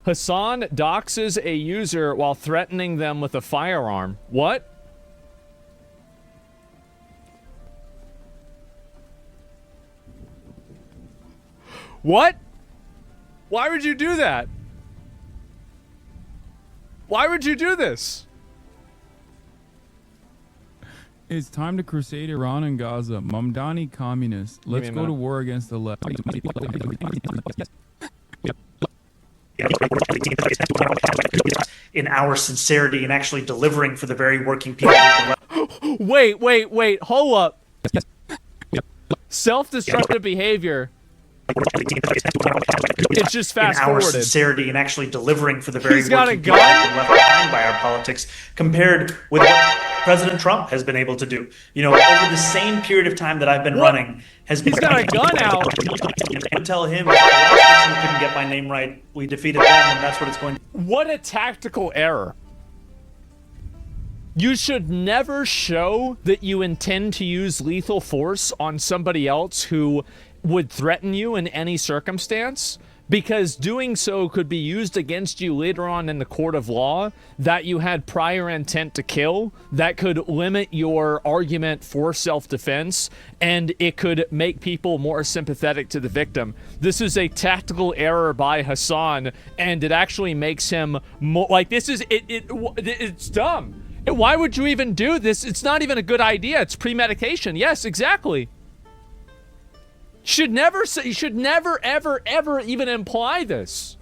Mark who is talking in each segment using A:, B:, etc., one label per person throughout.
A: Hassan doxes a user while threatening them with a firearm. What? What? Why would you do that? Why would you do this?
B: It's time to crusade Iran and Gaza. Mamdani communists. Let's go to war against the left.
C: In our sincerity and actually delivering for the very working people.
A: Wait. Hold up. Self-destructive behavior. It's just fast
C: in our
A: forwarded.
C: Sincerity and actually delivering for the very
A: He's got
C: working
A: a
C: people
A: gun?
C: left behind by our politics, compared with what President Trump has been able to do. You know, over the same period of time that I've been running, has been.
A: He's got a gun out.
C: And tell him, the last person who couldn't get my name right, we defeated them, and that's what it's going to.
A: What a tactical error. You should never show that you intend to use lethal force on somebody else who would threaten you in any circumstance, because doing so could be used against you later on in the court of law, that you had prior intent to kill, that could limit your argument for self-defense, and it could make people more sympathetic to the victim. This is a tactical error by Hassan, and it actually makes him more like, this is it's dumb. Why would you even do this? It's not even a good idea. It's premeditation. Yes, exactly. You should never, ever even imply this.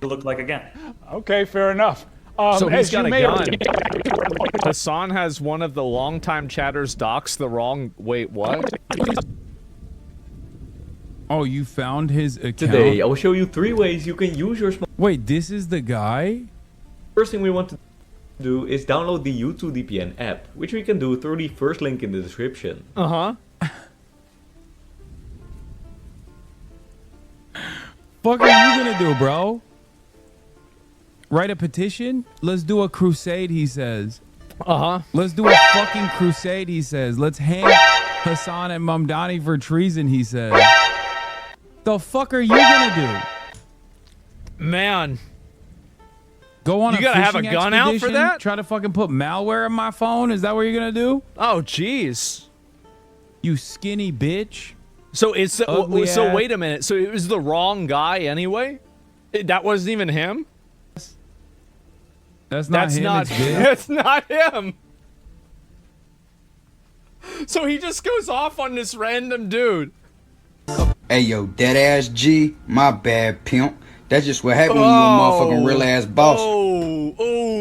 C: Look like again.
D: Okay, fair enough.
A: So he's got a gun.
D: Or...
A: Hassan has one of the longtime chatters dox the wrong... Wait, what?
B: Oh, you found his account?
E: Today, I will show you 3 ways you can use your...
B: Wait, this is the guy?
E: First thing we want to do is download the YouTube VPN app, which we can do through the first link in the description.
A: Uh-huh.
B: Fuck are you gonna do, bro? Write a petition? Let's do a crusade, he says.
A: Uh-huh.
B: Let's do a fucking crusade, he says. Let's hang Hassan and Mamdani for treason, he says. The fuck are you gonna do?
A: Man.
B: Go on
A: you gotta have a gun out for that?
B: Try to fucking put malware in my phone? Is that what you're gonna do?
A: Oh, jeez.
B: You skinny bitch.
A: So it's so
B: ass.
A: wait a minute. So it was the wrong guy anyway? That wasn't even him?
B: That's not him. It's Viv.
A: That's not him. So he just goes off on this random dude.
F: Hey yo, dead ass G, my bad pimp. That's just what happened when you a motherfucking real ass boss.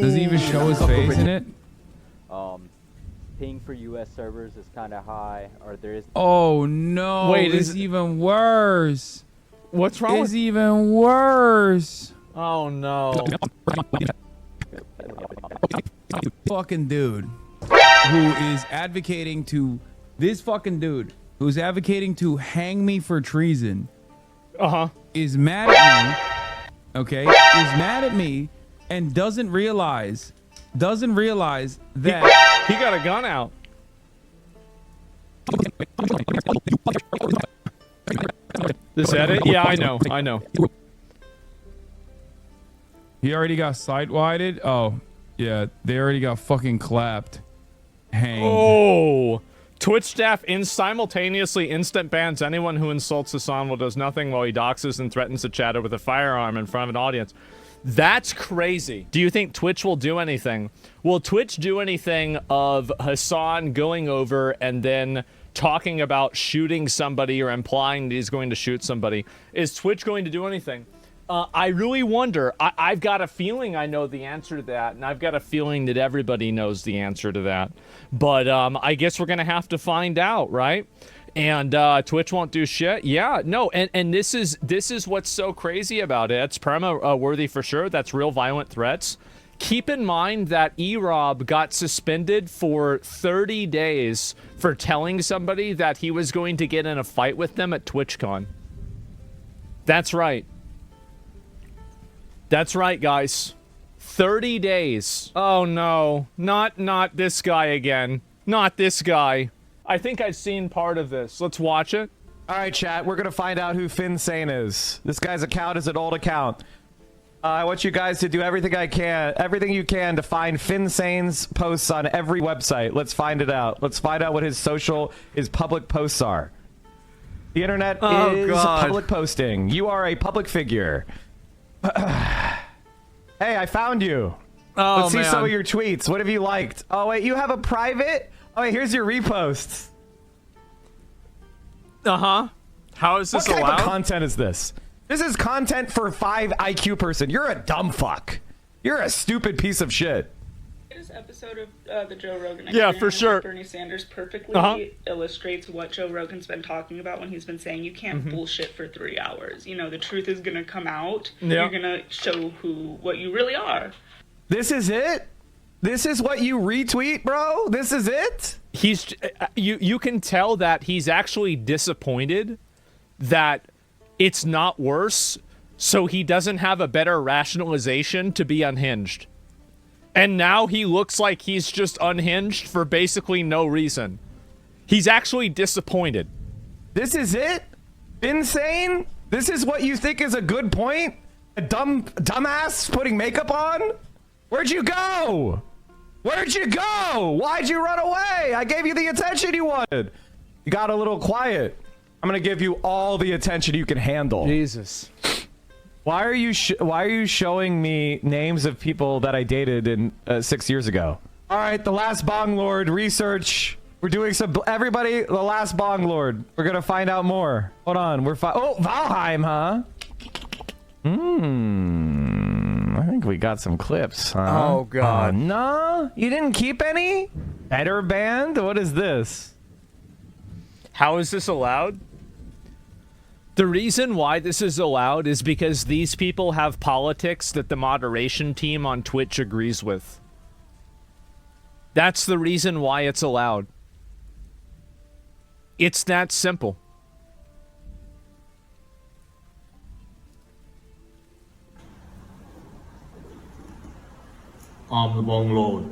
B: Does he even show his face in it?
G: Ping for US servers is kind of high, or there is...
B: Oh no,
A: wait,
B: it's even worse.
A: What's wrong?
B: It's even worse.
A: Oh no.
B: Fucking dude who is advocating to... This fucking dude who's advocating to hang me for treason.
A: Uh-huh.
B: Is mad at me. Okay? Is mad at me and doesn't realize that...
A: He got a gun out. This edit? Yeah, I know.
B: He already got sight-wided? Oh, yeah. They already got fucking clapped. Hanged.
A: Oh. Twitch staff simultaneously instant bans anyone who insults Hassan while does nothing while he doxes and threatens a chatter with a firearm in front of an audience. That's crazy. Do you think Twitch will do anything? Will Twitch do anything of Hassan going over and then talking about shooting somebody or implying that he's going to shoot somebody? Is Twitch going to do anything? I really wonder. I've got a feeling I know the answer to that, and I've got a feeling that everybody knows the answer to that. But I guess we're going to have to find out, right? And Twitch won't do shit. Yeah, no, and this is what's so crazy about it. It's perma worthy for sure. That's real violent threats. Keep in mind that E-Rob got suspended for 30 days for telling somebody that he was going to get in a fight with them at TwitchCon. That's right. That's right, guys. 30 days. Oh no, not this guy again. Not this guy. I think I've seen part of this. Let's watch it.
H: All right, chat. We're gonna find out who Finsane is. This guy's account is an old account. I want you guys to do everything you can to find Finsane's posts on every website. Let's find it out. Let's find out what his public posts are. The internet is public posting. You are a public figure. Hey, I found you.
A: Oh,
H: Let's see some of your tweets. What have you liked? Oh, wait, you have a private? Oh, wait, here's your reposts.
A: Uh-huh. How is this allowed?
H: What type of content is this? This is content for 5 IQ person. You're a dumb fuck. You're a stupid piece of shit.
I: This episode of the Joe Rogan
A: Yeah, for sure.
I: with Bernie Sanders perfectly illustrates what Joe Rogan's been talking about when he's been saying you can't bullshit for 3 hours. You know, the truth is going to come out. You're going to show what you really are.
H: This is it? This is what you retweet, bro? This is it?
A: He's you can tell that he's actually disappointed that it's not worse, so he doesn't have a better rationalization to be unhinged. And now he looks like he's just unhinged for basically no reason. He's actually disappointed.
H: This is it? Insane? This is what you think is a good point? A dumbass putting makeup on? Where'd you go? Where'd you go? Why'd you run away? I gave you the attention you wanted. You got a little quiet. I'm gonna give you all the attention you can handle.
A: Jesus.
H: Why are you showing me names of people that I dated in 6 years ago? All right, the last Bong Lord research. We're doing some. Everybody, the last Bong Lord. We're gonna find out more. Hold on, oh, Valheim, huh? I think we got some clips, huh?
A: Oh God.
H: No, you didn't keep any. Better band. What is this?
A: How is this allowed? The reason why this is allowed is because these people have politics that the moderation team on Twitch agrees with. That's the reason why it's allowed. It's that simple.
J: I'm the Bong Lord.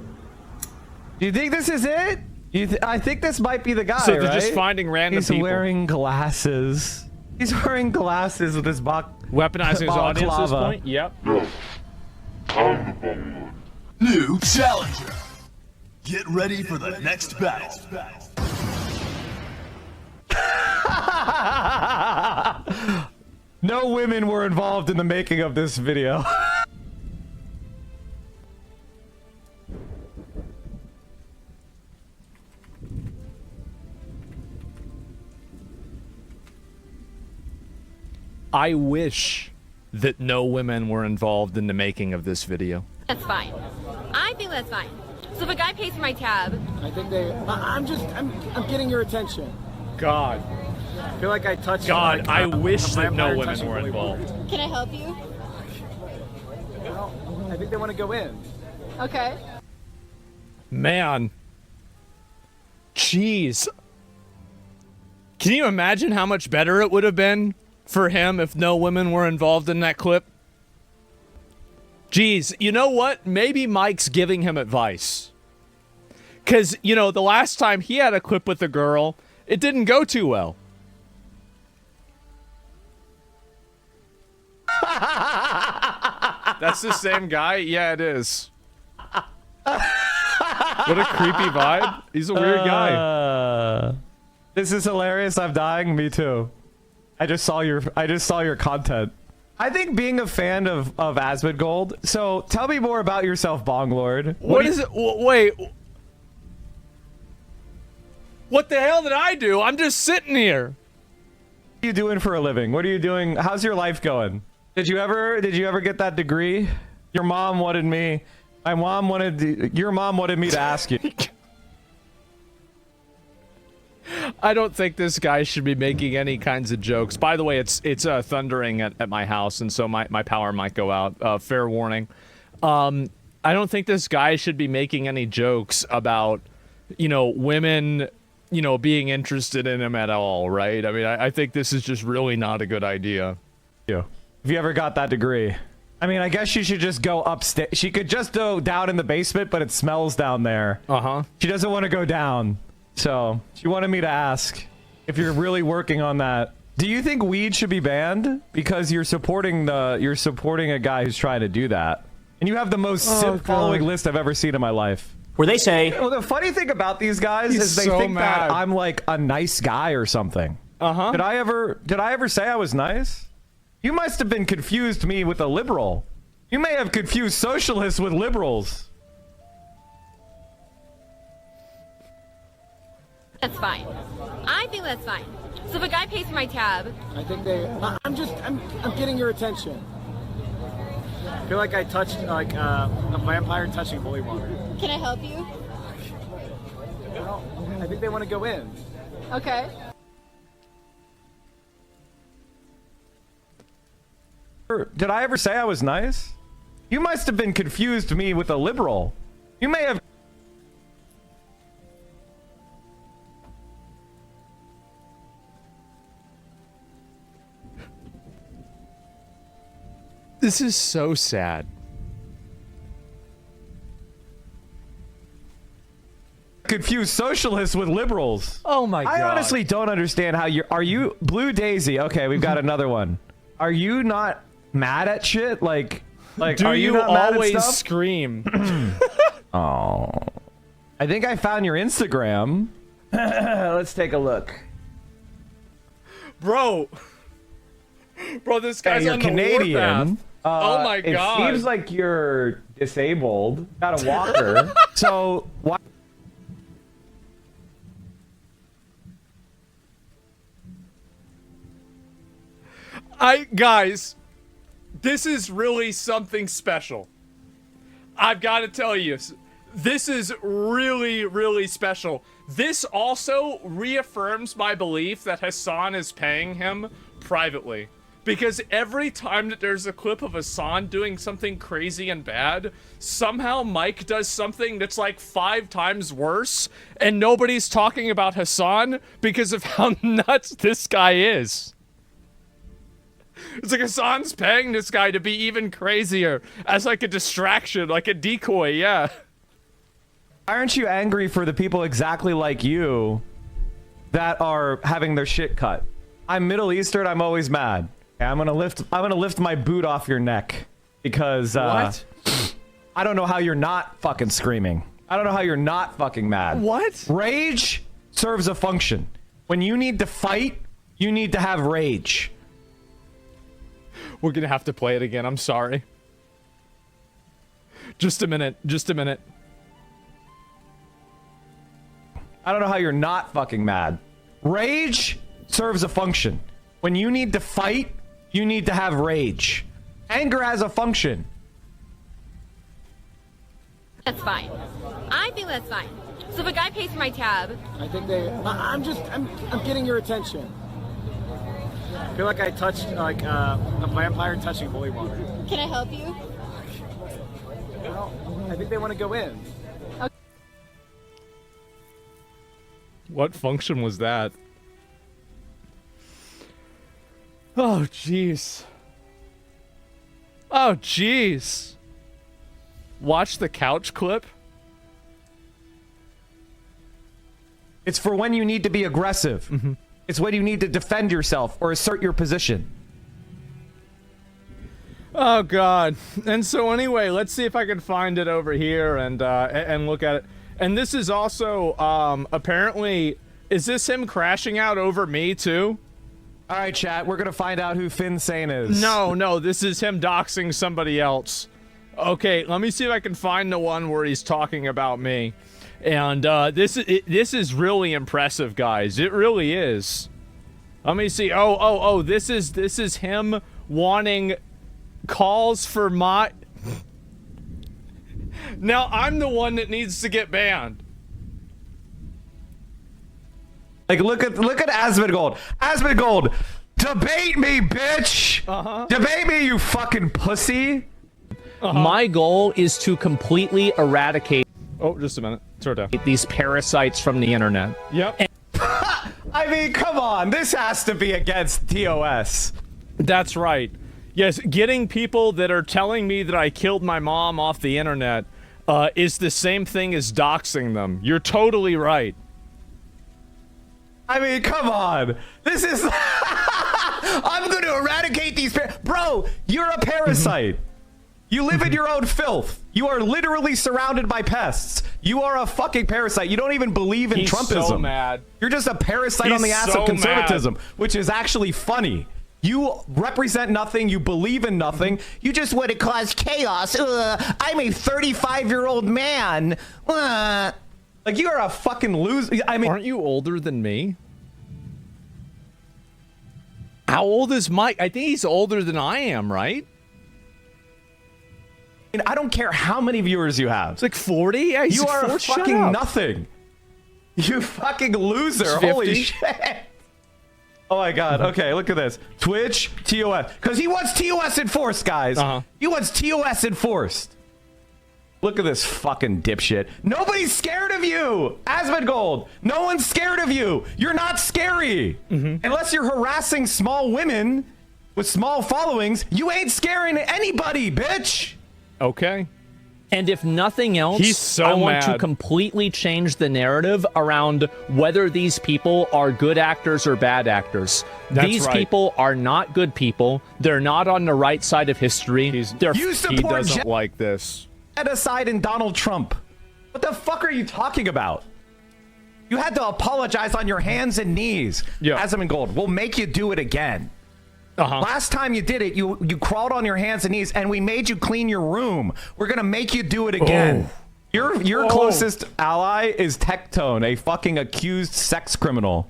H: Do you think this is it? I think this might be the guy,
A: So they're
H: right?
A: just finding random people.
H: He's wearing glasses. He's wearing glasses with his
A: weaponizing his audience at this point? Yep.
J: No. I'm the Bong Lord. New challenger. Get ready for the next battle.
H: No women were involved in the making of this video.
A: I wish that no women were involved in the making of this video.
K: That's fine. I think that's fine. So if a guy pays for my tab,
L: I think I'm getting your attention.
A: God.
L: I feel like I touched.
A: God, I wish that no women were involved.
K: can I help you?
L: I think they want to go in.
K: Okay.
A: Man. Jeez. Can you imagine how much better it would have been for him if no women were involved in that clip? Jeez, you know what? Maybe Mike's giving him advice. Because, you know, the last time he had a clip with a girl, it didn't go too well. That's the same guy? Yeah, it is. What a creepy vibe. He's a weird guy.
H: This is hilarious. I'm dying. Me too. I just saw your content. I think being a fan of Asmongold. So tell me more about yourself, Bong Lord.
A: What is it? Wait. What the hell did I do? I'm just sitting here.
H: What are you doing for a living? What are you doing? How's your life going? Did you ever get that degree? Your mom wanted me. Your mom wanted me to ask you.
A: I don't think this guy should be making any kinds of jokes. By the way, it's thundering at my house, and so my power might go out. Fair warning. I don't think this guy should be making any jokes about, you know, women, you know, being interested in him at all, right? I mean, I think this is just really not a good idea.
H: Yeah. Have you ever got that degree? I mean, I guess she should just go upstairs. She could just go down in the basement, but it smells down there.
A: Uh-huh.
H: She doesn't want to go down. So she wanted me to ask If you're really working on that. Do you think weed should be banned? Because you're supporting a guy who's trying to do that. And you have the most sip following list I've ever seen in my life.
M: Where they say...
H: Well, the funny thing about these guys is they think that I'm like a nice guy or something.
A: Uh-huh.
H: Did I ever say I was nice? You must have been confused me with a liberal. You may have confused socialists with liberals.
K: That's fine. I think that's fine. So if a guy pays for my tab,
L: I think I'm getting your attention. I feel like I touched like a vampire touching holy water.
K: can I help you?
L: I think they want to go in.
K: Okay.
H: Did I ever say I was nice? You must have been confused me with a liberal. You may have...
A: This is so sad.
H: Confuse socialists with liberals.
A: Oh my god.
H: I honestly don't understand how you're... Are you... Blue Daisy. Okay, we've got another one. Are you not mad at shit? Like
A: Do
H: are
A: you
H: not mad at
A: always
H: stuff?
A: scream?
H: Oh. I think I found your Instagram. Let's take a look.
A: Bro, this guy's
H: you're
A: on
H: Canadian.
A: the warpath. Oh my god.
H: It seems like you're disabled. Got a walker. So why?
A: Guys, this is really something special. I've got to tell you, this is really, really special. This also reaffirms my belief that Hassan is paying him privately. Because every time that there's a clip of Hassan doing something crazy and bad, somehow Mike does something that's like 5 times worse, and nobody's talking about Hassan because of how nuts this guy is. It's like Hassan's paying this guy to be even crazier as like a distraction, like a decoy, yeah.
H: Why aren't you angry for the people exactly like you that are having their shit cut? I'm Middle Eastern, I'm always mad. I'm gonna lift my boot off your neck because
A: what?
H: I don't know how you're not fucking screaming. I don't know how you're not fucking mad.
A: What?
H: Rage serves a function. When you need to fight, you need to have rage.
A: We're gonna have to play it again, I'm sorry. Just a minute, just a minute.
H: I don't know how you're not fucking mad. Rage serves a function. When you need to fight, you need to have rage. Anger has a function.
K: That's fine. I think that's fine. So if a guy pays for my tab,
L: I think I'm getting your attention. I feel like I touched like a vampire touching holy water.
K: can I help you?
L: I think they want to go in.
A: What function was that? Oh, jeez. Oh, jeez. Watch the couch clip.
H: It's for when you need to be aggressive.
A: Mm-hmm.
H: It's when you need to defend yourself or assert your position.
A: Oh god. And so anyway, let's see if I can find it over here and look at it. And this is also apparently, is this him crashing out over me too?
H: All right, chat, we're gonna find out who Finn Sane is.
A: No, this is him doxing somebody else. Okay, let me see if I can find the one where he's talking about me. And this is really impressive, guys. It really is. Let me see. Oh, this is him wanting calls for my... Now, I'm the one that needs to get banned.
H: Like, look at Asmongold. Asmongold, debate me, bitch. Debate me, you fucking pussy.
N: My goal is to completely eradicate.
A: Oh, just a minute. Throw it down.
N: These parasites from the internet.
A: Yep.
H: I mean, come on. This has to be against TOS.
A: That's right. Yes, getting people that are telling me that I killed my mom off the internet is the same thing as doxing them. You're totally right.
H: I mean, come on. This is... I'm going to eradicate these... Bro, you're a parasite. You live in your own filth. You are literally surrounded by pests. You are a fucking parasite. You don't even believe in Trumpism.
A: So mad.
H: You're just a parasite on the ass of conservatism, which is actually funny. You represent nothing. You believe in nothing. You just want to cause chaos. I'm a 35-year-old man. Like, you are a fucking loser. I mean,
A: aren't you older than me? How old is Mike? I think he's older than I am, right?
H: I don't care how many viewers you have.
A: It's like 40? Yeah,
H: you are a fucking nothing. You fucking loser. Holy shit. Oh my god. Okay, look at this. Twitch, TOS. Because he wants TOS enforced, guys. He wants TOS enforced. Look at this fucking dipshit. Nobody's scared of you. Asmongold. No one's scared of you. You're not scary. Unless you're harassing small women with small followings, you ain't scaring anybody, bitch.
A: Okay.
N: And if nothing else, I want to completely change the narrative around whether these people are good actors or bad actors. These people are not good people. They're not on the right side of history.
H: You support
A: he doesn't like this.
H: Genocide in Donald Trump. What the fuck are you talking about? You had to apologize on your hands and knees. Asmongold, we'll make you do it again. Last time you did it, you crawled on your hands and knees, and we made you clean your room. We're gonna make you do it again. Your closest ally is Tectone, a fucking accused sex criminal.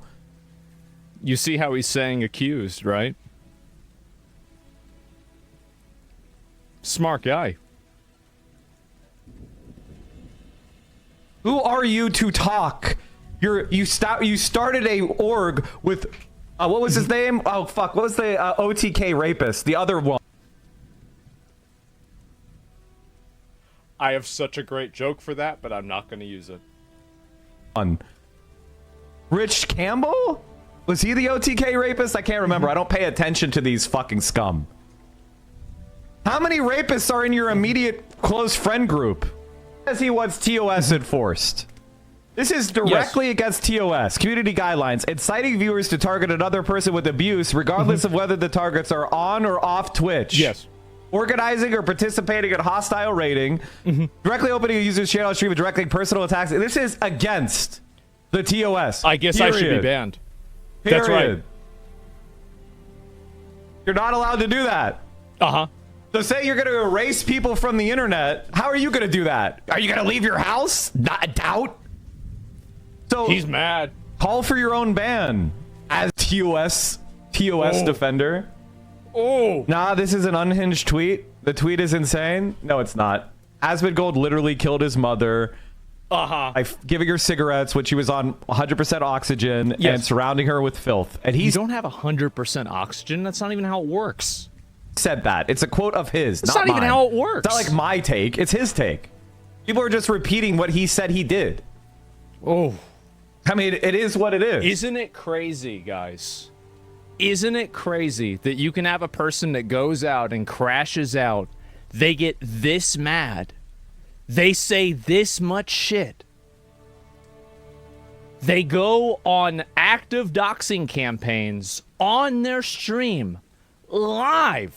A: You see how he's saying accused, right? Smart guy.
H: Who are you to talk? You started a org with what was his name? Oh fuck, what was the OTK rapist? The other one.
A: I have such a great joke for that, but I'm not going to use it.
H: Rich Campbell? Was he the OTK rapist? I can't remember. I don't pay attention to these fucking scum. How many rapists are in your immediate close friend group? As he wants TOS enforced. This is directly against TOS, community guidelines, inciting viewers to target another person with abuse, regardless of whether the targets are on or off Twitch.
A: Yes.
H: Organizing or participating in hostile raiding, directly opening a user's channel stream, and directing personal attacks. This is against the TOS.
A: I guess I should be banned. That's right.
H: You're not allowed to do that. So say you're going to erase people from the internet. How are you going to do that? Are you going to leave your house? Not a doubt. So
A: he's mad.
H: Call for your own ban as TOS defender. Nah, this is an unhinged tweet. The tweet is insane. No, it's not. Asmongold literally killed his mother by giving her cigarettes when she was on 100% oxygen and surrounding her with filth. And
A: you don't have 100% oxygen. That's not even how it works.
H: Said that. It's a quote of his.
A: It's not even how it works.
H: It's not like my take. It's his take. People are just repeating what he said he did. I mean, it is what it is.
A: Isn't it crazy, guys? Isn't it crazy that you can have a person that goes out and crashes out, they get this mad, they say this much shit, they go on active doxing campaigns on their stream, live,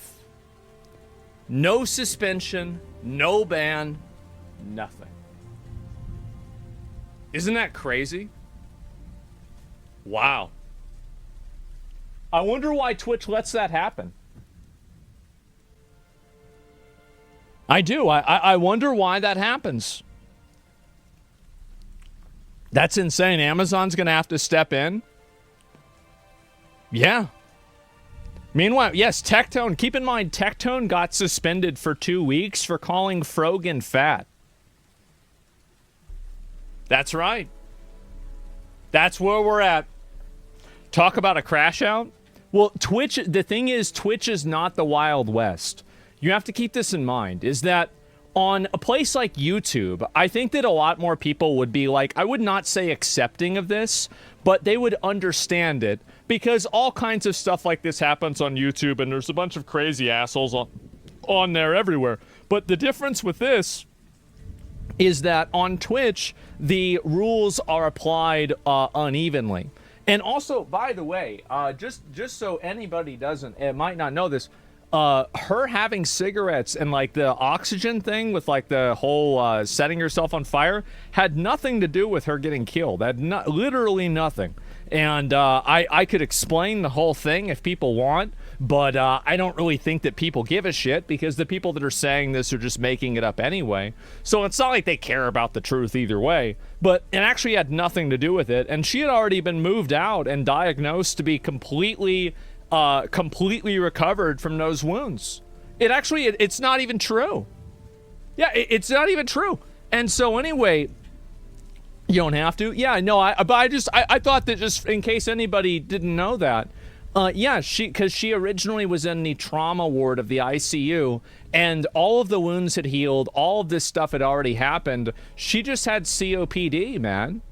A: no suspension, no ban, nothing. Isn't that crazy? Wow. I wonder why Twitch lets that happen. I do. I wonder why that happens. That's insane. Amazon's going to have to step in. Yeah. Meanwhile, yes, Tectone. Keep in mind, Tectone got suspended for 2 weeks for calling Frogan fat. That's right. That's where we're at. Talk about a crash out. Well, Twitch, the thing is, Twitch is not the Wild West. You have to keep this in mind, is that on a place like YouTube, I think that a lot more people would be like, I would not say accepting of this, but they would understand it, because all kinds of stuff like this happens on YouTube, and there's a bunch of crazy assholes on there everywhere. But the difference with this is that on Twitch, the rules are applied unevenly. And also, by the way, just so anybody might not know this, her having cigarettes and like the oxygen thing with like the whole setting yourself on fire had nothing to do with her getting killed. Had literally nothing. And I could explain the whole thing if people want, but I don't really think that people give a shit because the people that are saying this are just making it up anyway. So it's not like they care about the truth either way. But it actually had nothing to do with it. And she had already been moved out and diagnosed to be completely recovered from those wounds. It's not even true. Yeah, it's not even true. And so anyway, you don't have to. Yeah, no, I thought that just in case anybody didn't know that. Yeah, because she originally was in the trauma ward of the ICU, and all of the wounds had healed, all of this stuff had already happened. She just had COPD, man.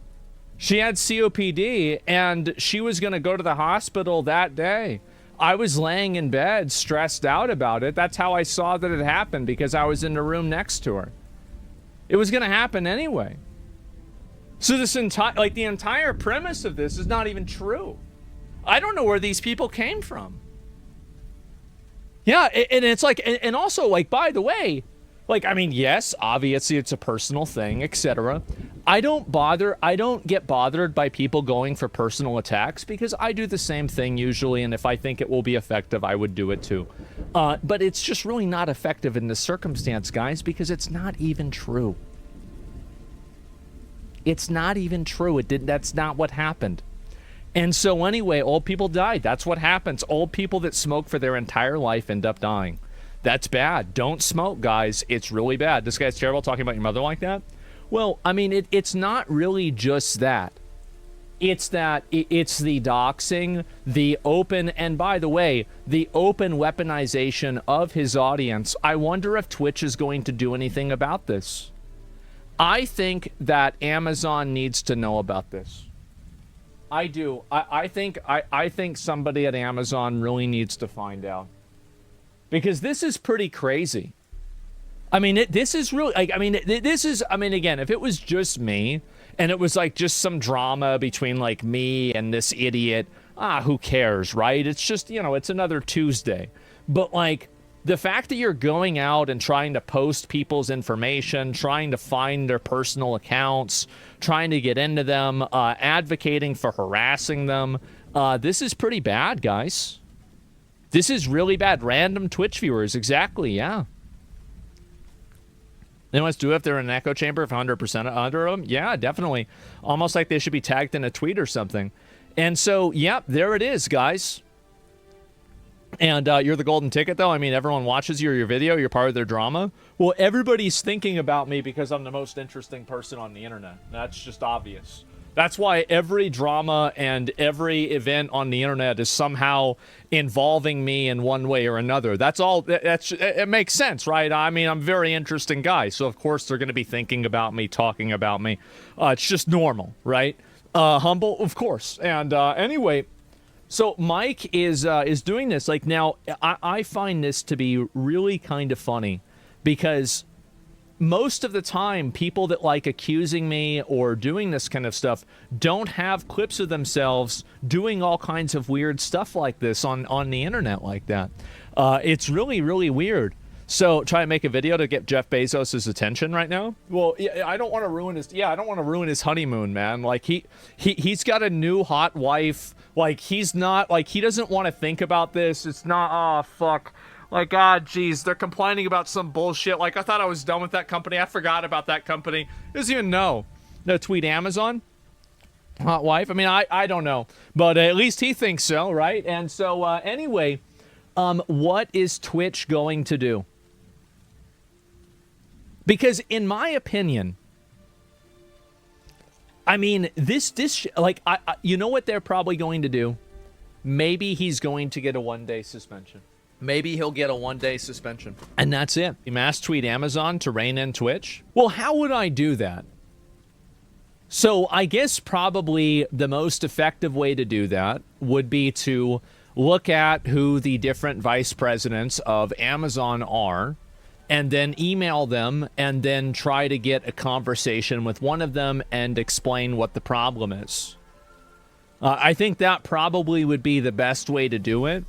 A: She had COPD, and she was going to go to the hospital that day. I was laying in bed, stressed out about it. That's how I saw that it happened, because I was in the room next to her. It was going to happen anyway. So the entire premise of this is not even true. I don't know where these people came from. Yeah, and it's like, and also, like, by the way, like, I mean, yes, obviously it's a personal thing, etc. I don't get bothered by people going for personal attacks because I do the same thing usually, and if I think it will be effective, I would do it too. But it's just really not effective in this circumstance, guys, because it's not even true. It's not even true. That's not what happened. And so anyway, old people died. That's what happens. Old people that smoke for their entire life end up dying. That's bad. Don't smoke, guys. It's really bad. This guy's terrible talking about your mother like that. Well, I mean, it's not really just that. It's the doxing, the open, and by the way, the open weaponization of his audience. I wonder if Twitch is going to do anything about this. I think that Amazon needs to know about this. I do. I think somebody at Amazon really needs to find out. Because this is pretty crazy. I mean, this is really, like, I mean, again, if it was just me, and it was like just some drama between like me and this idiot, who cares, right? It's just, it's another Tuesday. But like, the fact that you're going out and trying to post people's information, trying to find their personal accounts, trying to get into them, advocating for harassing them, this is pretty bad, guys. This is really bad. Random Twitch viewers, exactly, yeah. They must do it if they're in an echo chamber, if 100% under them. Yeah, definitely. Almost like they should be tagged in a tweet or something. And so, yeah, there it is, guys. And you're the golden ticket, though. I mean, everyone watches your video. You're part of their drama. Well, everybody's thinking about me because I'm the most interesting person on the internet. That's just obvious. That's why every drama and every event on the internet is somehow involving me in one way or another. That's all. It makes sense, right? I mean, I'm a very interesting guy. So, of course, they're going to be thinking about me, talking about me. It's just normal, right? Humble, of course. And anyway... So Mike is doing this. Like, now, I find this to be really kind of funny because most of the time, people that like accusing me or doing this kind of stuff don't have clips of themselves doing all kinds of weird stuff like this on the internet like that. It's really, really weird. So try and make a video to get Jeff Bezos' attention right now. Well, I don't want to ruin his honeymoon, man. Like he's got a new hot wife. Like he's not like he doesn't want to think about this. It's not fuck. Like, geez, they're complaining about some bullshit. Like, I thought I was done with that company. I forgot about that company. He doesn't even know. No, tweet Amazon. Hot wife. I mean, I don't know. But at least he thinks so, right? And so, anyway, what is Twitch going to do? Because in my opinion, I mean, you know what they're probably going to do? Maybe he's going to get a 1-day suspension. Maybe he'll get a 1-day suspension. And that's it. Mass tweet Amazon to rein in Twitch? Well, how would I do that? So I guess probably the most effective way to do that would be to look at who the different vice presidents of Amazon are, and then email them, and then try to get a conversation with one of them and explain what the problem is.
N: I think that probably would be the best way to do it.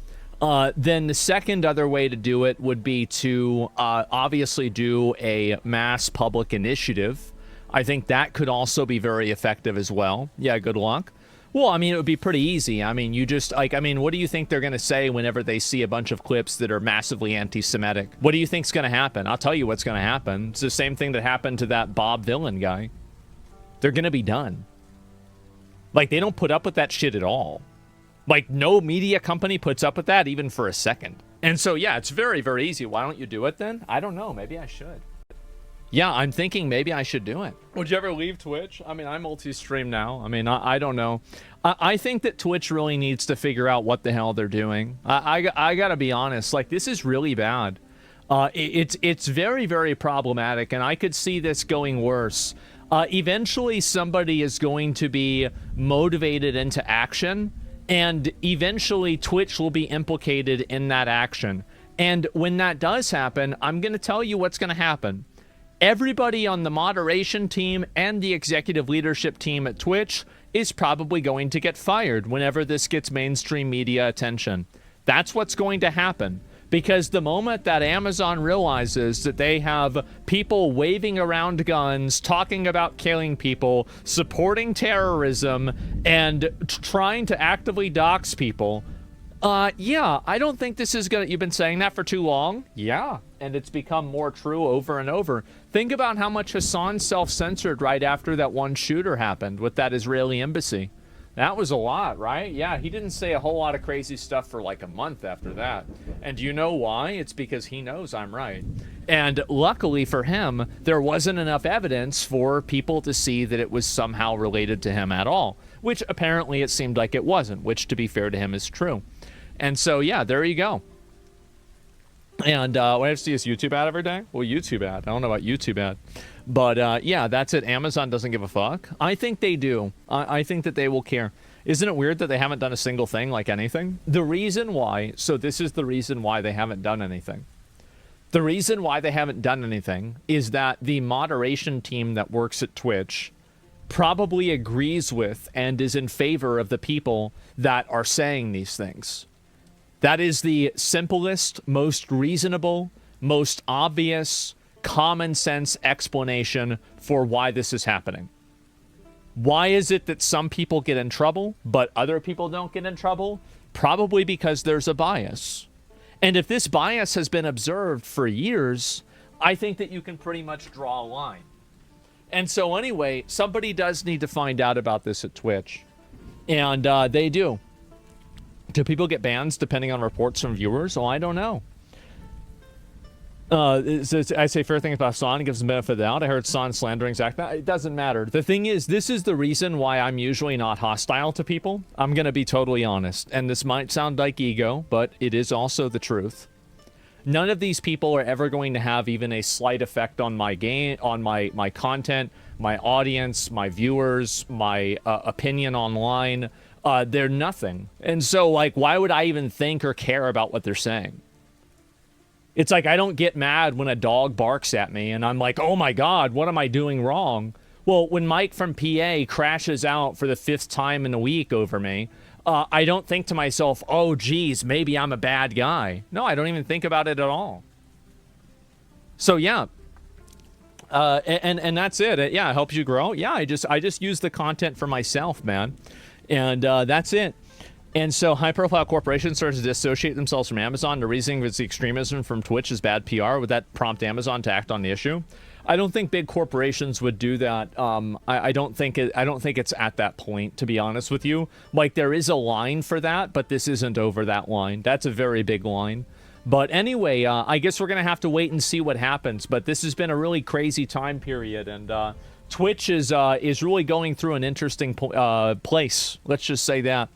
N: Then the second other way to do it would be to obviously do a mass public initiative. I think that could also be very effective as well. Yeah, good luck. Well, I mean, it would be pretty easy. I mean, you just, like, I mean, what do you think they're going to say whenever they see a bunch of clips that are massively anti-Semitic? What do you think's going to happen? I'll tell you what's going to happen. It's the same thing that happened to that Bob Villain guy. They're going to be done. Like, they don't put up with that shit at all. Like, no media company puts up with that even for a second. And so, yeah, it's very, very easy. Why don't you do it then? I don't know. Maybe I should. Yeah, I'm thinking maybe I should do it. Would you ever leave Twitch? I mean, I multi-stream now. I mean, I don't know. I think that Twitch really needs to figure out what the hell they're doing. I gotta be honest. Like, this is really bad. It's very, very problematic, and I could see this going worse. Eventually, somebody is going to be motivated into action, and eventually Twitch will be implicated in that action. And when that does happen, I'm going to tell you what's going to happen. Everybody on the moderation team and the executive leadership team at Twitch is probably going to get fired whenever this gets mainstream media attention. That's what's going to happen. Because the moment that Amazon realizes that they have people waving around guns, talking about killing people, supporting terrorism, and trying to actively dox people, yeah, I don't think this is gonna... You've been saying that for too long? Yeah, and it's become more true over and over. Think about how much Hassan self-censored right after that one shooter happened with that Israeli embassy. That was a lot, right? Yeah, he didn't say a whole lot of crazy stuff for like a month after that. And do you know why? It's because he knows I'm right. And luckily for him, there wasn't enough evidence for people to see that it was somehow related to him at all, which apparently it seemed like it wasn't, which to be fair to him is true. And so, yeah, there you go. And what I have to see is YouTube ad every day? Well, YouTube ad. I don't know about YouTube ad. But, yeah, that's it. Amazon doesn't give a fuck. I think they do. I think that they will care. Isn't it weird that they haven't done a single thing like anything? The reason why, so this is the reason why they haven't done anything. The reason why they haven't done anything is that the moderation team that works at Twitch probably agrees with and is in favor of the people that are saying these things. That is the simplest, most reasonable, most obvious, common sense explanation for why this is happening. Why is it that some people get in trouble, but other people don't get in trouble? Probably because there's a bias. And if this bias has been observed for years, I think that you can pretty much draw a line. And so anyway, somebody does need to find out about this at Twitch. And they do. Do people get bans depending on reports from viewers? Oh, I don't know. I say fair things about Son, gives him the benefit of the doubt. I heard Son slandering Zach. It doesn't matter. The thing is, this is the reason why I'm usually not hostile to people. I'm going to be totally honest. And this might sound like ego, but it is also the truth. None of these people are ever going to have even a slight effect on my game, on my content, my audience, my viewers, my opinion online. They're nothing. And so, like, why would I even think or care about what they're saying? It's like I don't get mad when a dog barks at me and I'm like, oh my God, what am I doing wrong? Well, when Mike from PA crashes out for the 5th time in a week over me, I don't think to myself, oh, geez, maybe I'm a bad guy. No, I don't even think about it at all. So, yeah. And that's it. Yeah, it helps you grow. Yeah, I just use the content for myself, man. And that's it. And so high-profile corporations start to dissociate themselves from Amazon. The reasoning it's the extremism from Twitch is bad PR. Would that prompt Amazon to act on the issue? I don't think big corporations would do that. I don't think it's at that point, to be honest with you. Like, there is a line for that, but this isn't over that line. That's a very big line. But anyway, I guess we're going to have to wait and see what happens. But this has been a really crazy time period, and Twitch is really going through an interesting place. Let's just say that.